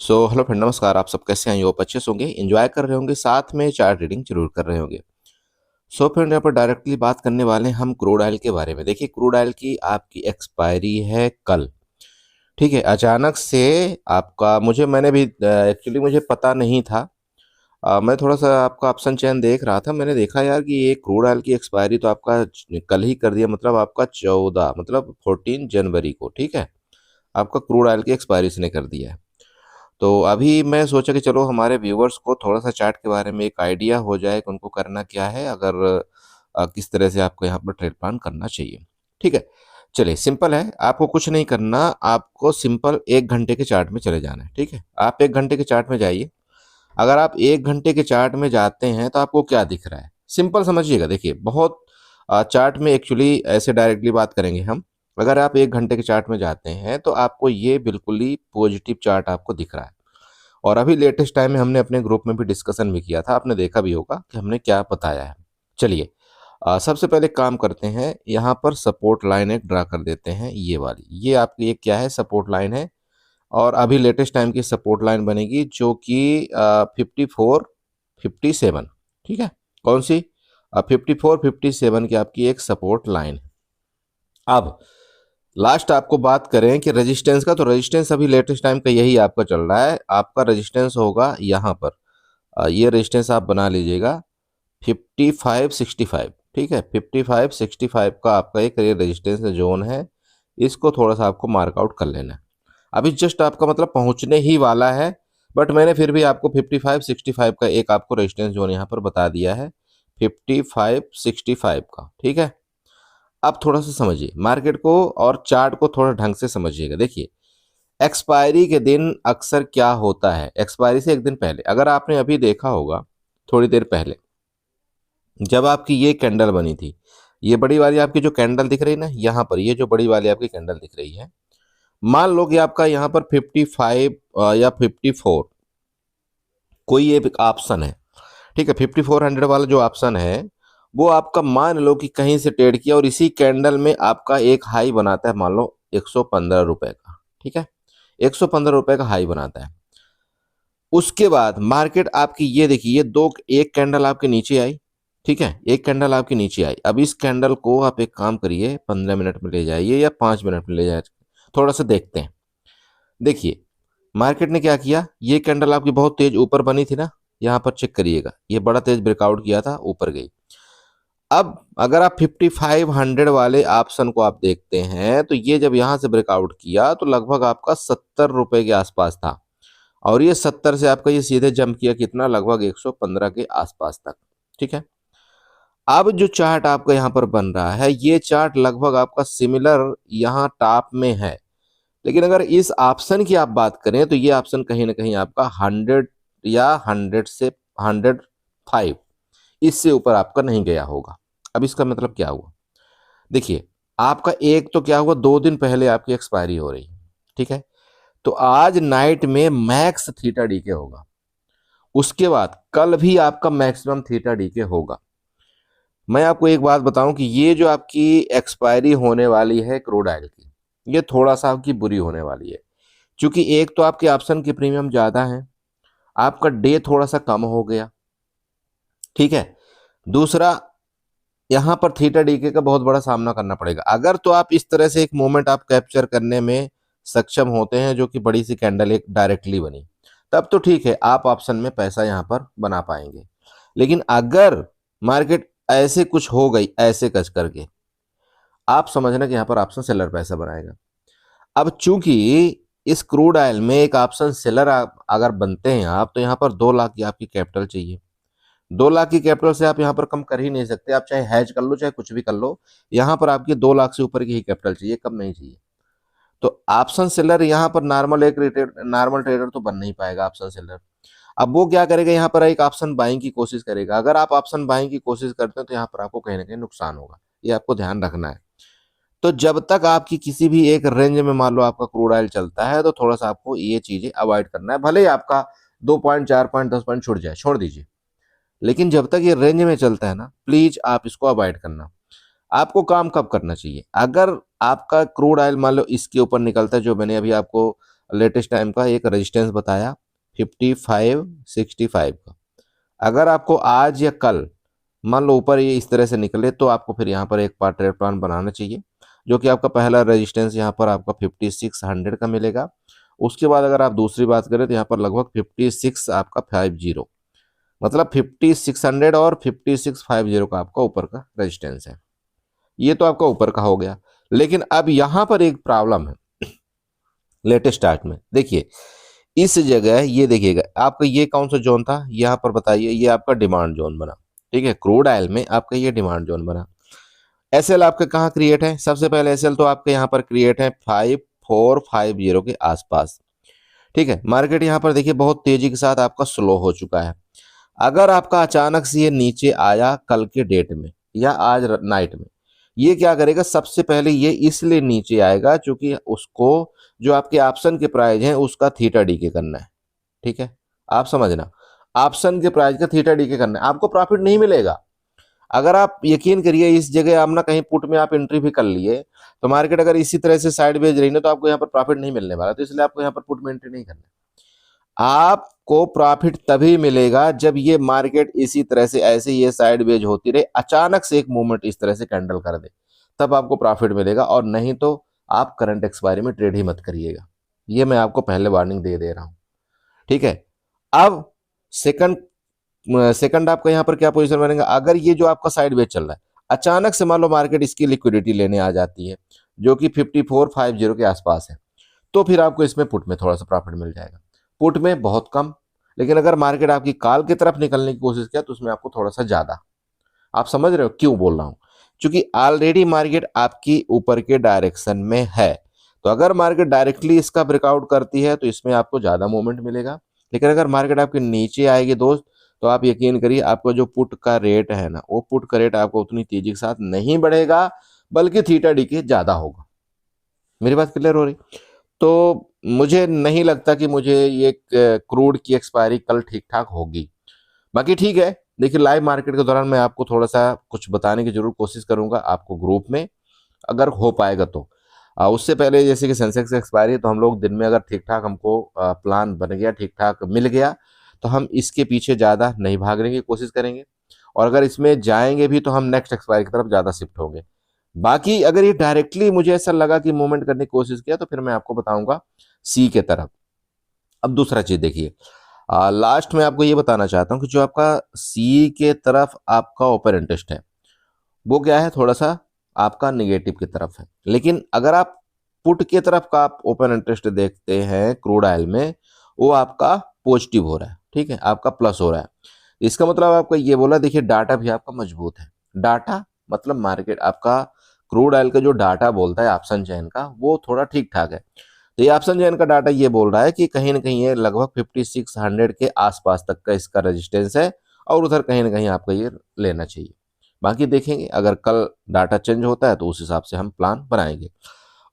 Hello friend, नमस्कार। आप सब कैसे हैं? ये आप अच्छे से होंगे, एंजॉय कर रहे होंगे, साथ में चार्ट रीडिंग जरूर कर रहे होंगे। फ्रेंड, यहाँ पर डायरेक्टली बात करने वाले हैं हम क्रूड ऑयल के बारे में। देखिए, क्रूड ऑयल की आपकी एक्सपायरी है कल। ठीक है, अचानक से आपका मैंने भी एक्चुअली मुझे पता नहीं था। मैं थोड़ा सा आपका ऑप्शन चयन देख रहा था, मैंने देखा यार कि ये क्रूड ऑयल की एक्सपायरी तो आपका कल ही कर दिया, मतलब आपका 14 मतलब 14 जनवरी को। ठीक है, आपका क्रूड ऑयल की एक्सपायरी इसने कर दिया है। तो अभी मैं सोचा कि चलो हमारे व्यूवर्स को थोड़ा सा चार्ट के बारे में एक आइडिया हो जाए कि उनको करना क्या है, अगर किस तरह से आपको यहाँ पर ट्रेड प्लान करना चाहिए। ठीक है, चलिए सिंपल है, आपको कुछ नहीं करना। आपको सिंपल 1 घंटे के चार्ट में चले जाना है। ठीक है, आप 1 घंटे के चार्ट में जाइए। अगर आप 1 घंटे के चार्ट में जाते हैं तो आपको क्या दिख रहा है, सिंपल समझिएगा। देखिए, बहुत चार्ट में एक्चुअली ऐसे डायरेक्टली बात करेंगे हम। अगर आप 1 घंटे के चार्ट में जाते हैं तो आपको ये बिल्कुल ही पॉजिटिव चार्ट आपको दिख रहा है। और अभी लेटेस्ट टाइम में हमने अपने ग्रुप में भी डिस्कशन भी किया था, आपने देखा भी होगा कि हमने क्या बताया है। चलिए, सबसे पहले काम करते हैं, यहाँ पर सपोर्ट लाइन एक ड्रा कर देते हैं। ये वाली, ये आपकी ये क्या है, सपोर्ट लाइन है। और अभी लेटेस्ट टाइम की सपोर्ट लाइन बनेगी जो कि 54-57। ठीक है, कौन सी? 54-57 की आपकी एक सपोर्ट लाइन है। अब लास्ट आपको बात करें कि रेजिस्टेंस का, तो रेजिस्टेंस अभी लेटेस्ट टाइम का यही आपका चल रहा है। आपका रेजिस्टेंस होगा यहाँ पर, ये रेजिस्टेंस आप बना लीजिएगा 55-65। ठीक है, 55-65 का आपका एक ये रेजिस्टेंस जोन है। इसको थोड़ा सा आपको मार्कआउट कर लेना है। अभी जस्ट आपका मतलब पहुंचने ही वाला है, बट मैंने फिर भी आपको 55-65 का एक आपको रेजिस्टेंस जोन यहाँ पर बता दिया है, 55-65 का। ठीक है, अब थोड़ा सा समझिए मार्केट को और चार्ट को, थोड़ा ढंग से समझिएगा। देखिए, एक्सपायरी के दिन अक्सर क्या होता है, एक्सपायरी से एक दिन पहले, अगर आपने अभी देखा होगा थोड़ी देर पहले जब आपकी ये कैंडल बनी थी, ये बड़ी वाली आपकी जो कैंडल दिख रही है ना यहाँ पर, ये जो बड़ी वाली आपकी कैंडल दिख रही है, मान लो कि आपका यहाँ पर 55 या 54 कोई एक ऑप्शन है। ठीक है, 5400 वाला जो ऑप्शन है वो आपका मान लो कि कहीं से ट्रेड किया और इसी कैंडल में आपका एक हाई बनाता है, मान लो 115 रुपए का। ठीक है, 115 रुपए का हाई बनाता है। उसके बाद मार्केट आपकी ये देखिए, ये दो, एक कैंडल आपके नीचे आई। ठीक है, एक कैंडल आपके नीचे आई। अब इस कैंडल को आप एक काम करिए, 15 मिनट में ले जाइए या 5 मिनट में ले जाइए, थोड़ा सा देखते हैं। देखिए, मार्केट ने क्या किया, ये कैंडल आपकी बहुत तेज ऊपर बनी थी ना, यहाँ पर चेक करिएगा, ये बड़ा तेज ब्रेकआउट किया था, ऊपर गई। अब अगर आप 5500 वाले ऑप्शन को आप देखते हैं तो ये जब यहां से ब्रेकआउट किया तो लगभग आपका 70 रुपए के आसपास था। और ये 70 से आपका ये सीधे जंप किया कितना, लगभग 115 के आसपास तक। ठीक है, अब जो चार्ट आपका यहाँ पर बन रहा है, ये चार्ट लगभग आपका सिमिलर यहाँ टॉप में है। लेकिन अगर इस ऑप्शन की आप बात करें तो ये ऑप्शन कहीं ना कहीं आपका 100 या 105, इससे ऊपर आपका नहीं गया होगा। अब इसका मतलब क्या हुआ, देखिए, आपका एक तो क्या हुआ, 2 दिन पहले आपकी एक्सपायरी हो रही है। ठीक है, तो आज नाइट में मैक्स थीटा डीके होगा, उसके बाद कल भी आपका मैक्सिमम थीटा डीके होगा। मैं आपको एक बात बताऊं कि ये जो आपकी एक्सपायरी होने वाली है क्रूड ऑयल की, ये थोड़ा सा आपकी बुरी होने वाली है। क्योंकि एक तो आपके ऑप्शन की प्रीमियम ज्यादा है, आपका डे थोड़ा सा कम हो गया। ठीक है, दूसरा, यहां पर थीटा डीके का बहुत बड़ा सामना करना पड़ेगा। अगर तो आप इस तरह से एक मोमेंट आप कैप्चर करने में सक्षम होते हैं, जो कि बड़ी सी कैंडल एक डायरेक्टली बनी, तब तो ठीक है, आप ऑप्शन में पैसा यहां पर बना पाएंगे। लेकिन अगर मार्केट ऐसे कुछ हो गई, ऐसे कच करके, आप समझना कि यहां पर ऑप्शन सेलर पैसा बनाएगा। अब चूंकि इस क्रूड ऑयल में एक ऑप्शन सेलर अगर बनते हैं आप, तो यहां पर 2 लाख की आपकी कैपिटल चाहिए। 2 लाख की कैपिटल से आप यहाँ पर कम कर ही नहीं सकते, आप चाहे हैज कर लो चाहे कुछ भी कर लो, यहाँ पर आपकी 2 लाख से ऊपर की ही कैपिटल चाहिए, कम नहीं चाहिए। तो ऑप्शन सेलर यहाँ पर नॉर्मल एक नॉर्मल ट्रेडर तो बन नहीं पाएगा ऑप्शन सेलर। अब वो क्या करेगा, यहाँ पर एक ऑप्शन बाइंग की कोशिश करेगा। अगर आप ऑप्शन बाइंग की कोशिश करते हैं तो यहाँ पर आपको कहीं ना कहीं नुकसान होगा, ये आपको ध्यान रखना है। तो जब तक आपकी किसी भी एक रेंज में मान लो आपका क्रूड ऑयल चलता है, तो थोड़ा सा आपको ये चीजें अवॉइड करना है। भले ही आपका 2 पॉइंट 4 पॉइंट 10 पॉइंट छूट जाए, छोड़ दीजिए, लेकिन जब तक ये रेंज में चलता है ना, प्लीज आप इसको अवॉइड करना। आपको काम कब करना चाहिए, अगर आपका क्रूड ऑयल मान लो इसके ऊपर निकलता है, जो मैंने अभी आपको लेटेस्ट टाइम का एक रेजिस्टेंस बताया 5565 का। अगर आपको आज या कल मान लो ऊपर ये इस तरह से निकले तो आपको फिर यहाँ पर एक बार ट्रेड प्लान बनाना चाहिए, जो कि आपका पहला रेजिस्टेंस यहाँ पर आपका 5600 का मिलेगा। उसके बाद अगर आप दूसरी बात करें तो यहाँ पर लगभग 56 आपका 50, मतलब 5600 और 5650 का आपका ऊपर का रेजिस्टेंस है। ये तो आपका ऊपर का हो गया। लेकिन अब यहाँ पर एक प्रॉब्लम है लेटेस्ट चार्ट में। देखिए इस जगह ये देखिएगा आपका ये कौन सा जोन था यहाँ पर बताइए, ये आपका डिमांड जोन बना, ठीक है। क्रूड ऑयल में आपका ये डिमांड जोन बना। एसएल आपका कहाँ क्रिएट है, सबसे पहले एसएल तो आपके यहाँ पर क्रिएट है 5450 के आसपास, ठीक है। मार्केट यहाँ पर देखिए बहुत तेजी के साथ आपका स्लो हो चुका है। अगर आपका अचानक से ये नीचे आया कल के डेट में या आज नाइट में, ये क्या करेगा, सबसे पहले ये इसलिए नीचे आएगा क्योंकि उसको जो आपके ऑप्शन के प्राइस हैं उसका थीटा डीके करना है, ठीक है। आप समझना, ऑप्शन के प्राइस का थीटा डीके करना है, आपको प्रॉफिट नहीं मिलेगा। अगर आप यकीन करिए इस जगह आप ना कहीं पुट में आप एंट्री भी कर लिए तो मार्केट अगर इसी तरह से साइड वेज रही ना तो आपको यहाँ पर प्रॉफिट नहीं मिलने वाला, तो इसलिए आपको यहाँ पर पुट में एंट्री नहीं करना। आपको प्रॉफिट तभी मिलेगा जब ये मार्केट इसी तरह से ऐसे ये साइड वेज होती रहे, अचानक से एक मूवमेंट इस तरह से कैंडल कर दे, तब आपको प्रॉफिट मिलेगा, और नहीं तो आप करंट एक्सपायरी में ट्रेड ही मत करिएगा। ये मैं आपको पहले वार्निंग दे रहा हूं, ठीक है। अब सेकंड आपका यहाँ पर क्या पोजीशन बनेगा, अगर ये जो आपका साइड वेज चल रहा है अचानक से मान लो मार्केट इसकी लिक्विडिटी लेने आ जाती है जो कि 5450 के आसपास है, तो फिर आपको इसमें पुट में थोड़ा सा प्रॉफिट मिल जाएगा, पुट में बहुत कम। लेकिन अगर मार्केट आपकी कॉल की तरफ निकलने की कोशिश किया तो उसमें आपको थोड़ा सा ज्यादा। आप समझ रहे हो क्यों बोल रहा हूं, क्योंकि ऑलरेडी मार्केट आपकी ऊपर के डायरेक्शन में है, तो अगर मार्केट डायरेक्टली इसका ब्रेकआउट करती है तो इसमें आपको ज्यादा मूवमेंट मिलेगा। लेकिन अगर मार्केट आपके नीचे आएगी दोस्त, तो आप यकीन करिए आपका जो पुट का रेट है ना, वो पुट का रेट आपको उतनी तेजी के साथ नहीं बढ़ेगा, बल्कि थीटा डी के ज्यादा होगा। मेरी बात क्लियर हो रही? तो मुझे नहीं लगता कि मुझे ये क्रूड की एक्सपायरी कल ठीक ठाक होगी। बाकी ठीक है, देखिए लाइव मार्केट के दौरान मैं आपको थोड़ा सा कुछ बताने की जरूर कोशिश करूंगा आपको ग्रुप में, अगर हो पाएगा तो। उससे पहले जैसे कि सेंसेक्स एक्सपायरी है तो हम लोग दिन में अगर ठीक ठाक हमको प्लान बन गया, ठीक ठाक मिल गया, तो हम इसके पीछे ज़्यादा नहीं भागने की कोशिश करेंगे, और अगर इसमें जाएंगे भी तो हम नेक्स्ट एक्सपायरी की तरफ ज़्यादा शिफ्ट होंगे। बाकी अगर ये डायरेक्टली मुझे ऐसा लगा कि मूवमेंट करने की कोशिश किया तो फिर मैं आपको बताऊंगा सी के तरफ। अब दूसरा चीज देखिए, लास्ट में आपको ये बताना चाहता हूं कि जो आपका सी के तरफ आपका ओपन इंटरेस्ट है वो क्या है, थोड़ा सा आपका निगेटिव की तरफ है। लेकिन अगर आप पुट की तरफ का आप ओपन इंटरेस्ट देखते हैं क्रूड ऑयल में, वो आपका पॉजिटिव हो रहा है, ठीक है, आपका प्लस हो रहा है। इसका मतलब आपका ये बोला, देखिए डाटा भी आपका मजबूत है। डाटा मतलब मार्केट आपका क्रूड ऑयल का जो डाटा बोलता है ऑप्शन चेन का, वो थोड़ा ठीक ठाक है। तो ये ऑप्शन चेन का डाटा ये बोल रहा है कि कहीं ना कहीं ये लगभग 5600 के आसपास तक का इसका रेजिस्टेंस है, और उधर कहीं ना कहीं आपको ये लेना चाहिए। बाकी देखेंगे, अगर कल डाटा चेंज होता है तो उस हिसाब से हम प्लान बनाएंगे।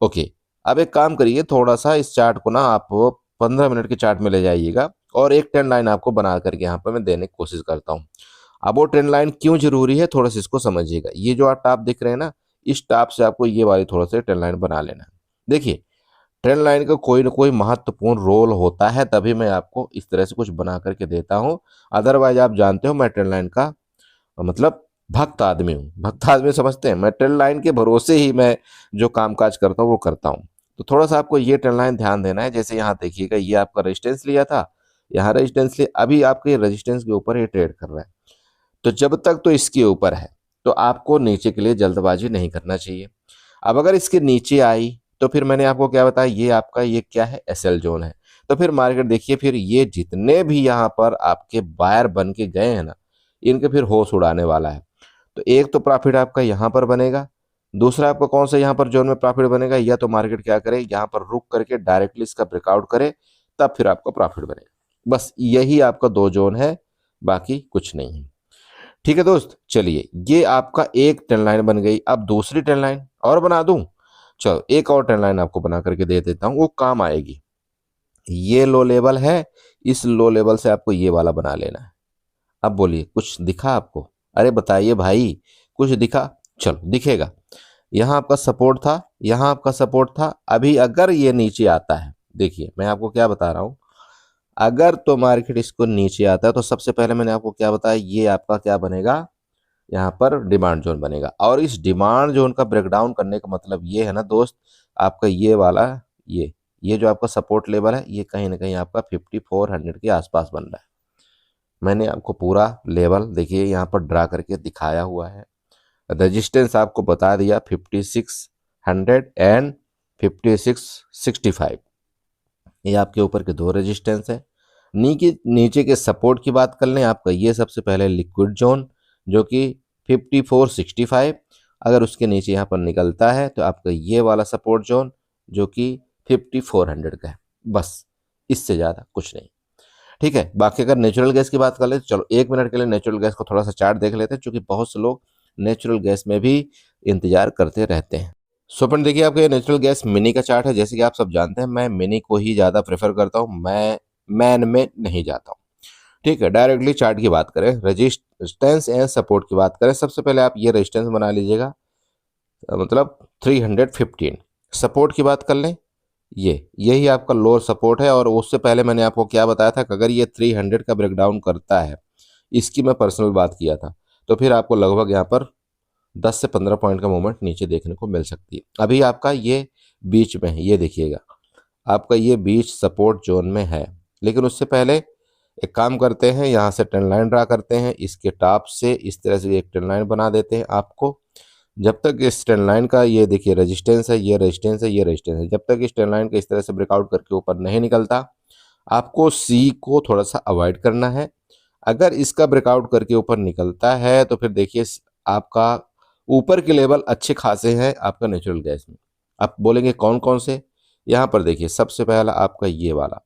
ओके, अब एक काम करिए, थोड़ा सा इस चार्ट को ना आप 15 मिनट के चार्ट में ले जाइएगा, और एक ट्रेंड लाइन आपको बना करके यहाँ पर मैं देने की कोशिश करता हूँ। अब वो ट्रेंड लाइन क्यों जरूरी है थोड़ा सा इसको समझिएगा। ये जो आप टाप दिख रहे हैं ना, इस टाप से आपको ये वाली थोड़ा सा ट्रेंड लाइन बना लेना है। देखिए ट्रेंड लाइन का कोई ना कोई महत्वपूर्ण रोल होता है, तभी मैं आपको इस तरह से कुछ बना करके देता हूं। अदरवाइज आप जानते हो मैं ट्रेंड लाइन का मतलब भक्त आदमी हूँ। भक्त आदमी समझते हैं, मैं ट्रेंड लाइन के भरोसे ही मैं जो कामकाज करता हूँ वो करता हूँ। तो थोड़ा सा आपको ये ट्रेंड लाइन ध्यान देना है। जैसे यहाँ देखिएगा, ये आपका रेजिस्टेंस लिया था, यहाँ रेजिस्टेंस लिया, अभी आपके रेजिस्टेंस के ऊपर ये ट्रेड कर रहा है। तो जब तक तो इसके ऊपर है तो आपको नीचे के लिए जल्दबाजी नहीं करना चाहिए। अब अगर इसके नीचे आई तो फिर मैंने आपको क्या बताया, ये आपका ये क्या है, एसएल जोन है। तो फिर मार्केट देखिए, फिर ये जितने भी यहाँ पर आपके बायर बन के गए हैं ना, इनके फिर होश उड़ाने वाला है। तो एक तो प्रॉफिट आपका यहाँ पर बनेगा, दूसरा आपका कौन सा यहाँ पर जोन में प्रॉफिट बनेगा, या तो मार्केट क्या करे, यहाँ पर रुक करके डायरेक्टली इसका ब्रेकआउट करे, तब फिर आपका प्रॉफिट बनेगा। बस यही आपका दो जोन है, बाकी कुछ नहीं है। ठीक है दोस्त, चलिए ये आपका एक ट्रेंड लाइन बन गई। अब दूसरी ट्रेंड लाइन और बना दूं, चलो एक और ट्रेंड लाइन आपको बना करके दे देता हूं, वो काम आएगी। ये लो लेवल है, इस लो लेवल से आपको ये वाला बना लेना है। अब बोलिए कुछ दिखा आपको? अरे बताइए भाई, कुछ दिखा? चलो दिखेगा। यहाँ आपका सपोर्ट था, यहाँ आपका सपोर्ट था। अभी अगर ये नीचे आता है, देखिए मैं आपको क्या बता रहा हूँ, अगर तो मार्केट इसको नीचे आता है तो सबसे पहले मैंने आपको क्या बताया, ये आपका क्या बनेगा, यहाँ पर डिमांड जोन बनेगा। और इस डिमांड जोन का ब्रेकडाउन करने का मतलब ये है ना दोस्त, आपका ये वाला, ये जो आपका सपोर्ट लेवल है, ये कहीं ना कहीं आपका 5400 के आसपास बन रहा है। मैंने आपको पूरा लेवल देखिए यहाँ पर ड्रा करके दिखाया हुआ है। रेजिस्टेंस आपको बता दिया 5600 एंड 5665, ये आपके ऊपर के दो रेजिस्टेंस है। नीचे के सपोर्ट की बात कर लें, आपका ये सबसे पहले लिक्विड जोन जो कि 5465, अगर उसके नीचे यहाँ पर निकलता है तो आपका ये वाला सपोर्ट जोन जो कि 5400 का है। बस इससे ज़्यादा कुछ नहीं, ठीक है। बाकी अगर नेचुरल गैस की बात कर ले तो चलो 1 मिनट के लिए नेचुरल गैस को थोड़ा सा चार्ट देख लेते हैं, क्योंकि बहुत से लोग नेचुरल गैस में भी इंतजार करते रहते हैं। सो फ्रेंड देखिए, आपका ये नेचुरल गैस मिनी का चार्ट है। जैसे कि आप सब जानते हैं, मैं मिनी को ही ज़्यादा प्रेफर करता हूँ, मैं मैन में नहीं जाता हूँ, ठीक है। डायरेक्टली चार्ट की बात करें, रेजिस्टेंस एंड सपोर्ट की बात करें, सबसे पहले आप ये रेजिस्टेंस बना लीजिएगा, मतलब 315। सपोर्ट की बात कर लें, यही आपका लोअर सपोर्ट है। और उससे पहले मैंने आपको क्या बताया था कि अगर ये 300 का ब्रेकडाउन करता है, इसकी मैं पर्सनल बात किया था, तो फिर आपको लगभग यहाँ पर 10 से 15 पॉइंट का मूवमेंट नीचे देखने को मिल सकती है। अभी आपका ये बीच में है, ये देखिएगा आपका ये बीच सपोर्ट जोन में है। लेकिन उससे पहले एक काम करते हैं, यहाँ से ट्रेंड लाइन ड्रा करते हैं, इसके टॉप से इस तरह से एक ट्रेंड लाइन बना देते हैं। आपको जब तक इस ट्रेंड लाइन का, ये देखिए रेजिस्टेंस है, ये रेजिस्टेंस है, ये रेजिस्टेंस है, जब तक इस ट्रेंड लाइन का इस तरह से ब्रेकआउट करके ऊपर नहीं निकलता, आपको सी को थोड़ा सा अवॉइड करना है। अगर इसका ब्रेकआउट करके ऊपर निकलता है तो फिर देखिए आपका ऊपर के लेवल अच्छे खासे हैं आपका नेचुरल गैस में। आप बोलेंगे कौन कौन से, यहाँ पर देखिए सबसे पहला आपका ये वाला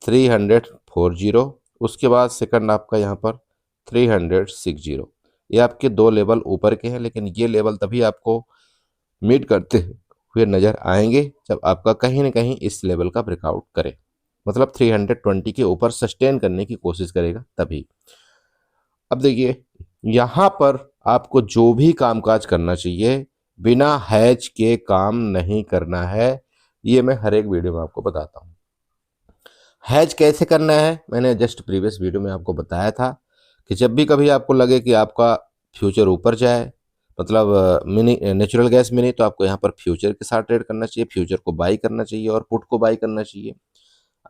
340, उसके बाद सेकंड आपका यहाँ पर 360। ये आपके दो लेवल ऊपर के हैं, लेकिन ये लेवल तभी आपको मीट करते हुए नजर आएंगे जब आपका कहीं ना कहीं इस लेवल का ब्रेकआउट करे, मतलब 320 के ऊपर सस्टेन करने की कोशिश करेगा तभी। अब देखिए यहाँ पर आपको जो भी कामकाज करना चाहिए, बिना हैज के काम नहीं करना है। ये मैं हर एक वीडियो में आपको बताता हूँ। हैज कैसे करना है, मैंने जस्ट प्रीवियस वीडियो में आपको बताया था कि जब भी कभी आपको लगे कि आपका फ्यूचर ऊपर जाए, मतलब मिनी नेचुरल गैस मिनी, तो आपको यहाँ पर फ्यूचर के साथ ट्रेड करना चाहिए, फ्यूचर को बाई करना चाहिए और पुट को बाई करना चाहिए।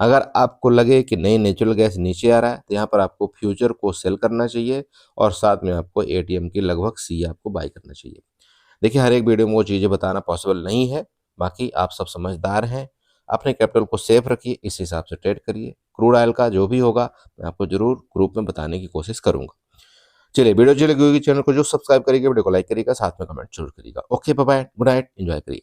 अगर आपको लगे कि नहीं नेचुरल गैस नीचे आ रहा है, तो यहाँ पर आपको फ्यूचर को सेल करना चाहिए और साथ में आपको एटीएम की लगभग सी आपको बाई करना चाहिए। देखिए हर एक वीडियो में वो चीज़ें बताना पॉसिबल नहीं है, बाकी आप सब समझदार हैं। अपने कैपिटल को सेफ रखिए, इस हिसाब से ट्रेड करिए। क्रूड ऑयल का जो भी होगा मैं आपको जरूर ग्रुप में बताने की कोशिश करूंगा। चलिए वीडियो अच्छी लगी होगी, चैनल को जो सब्सक्राइब करिएगा, वीडियो को लाइक करिएगा, साथ में कमेंट जरूर करिएगा। Okay bye bye, good night, enjoy करिए।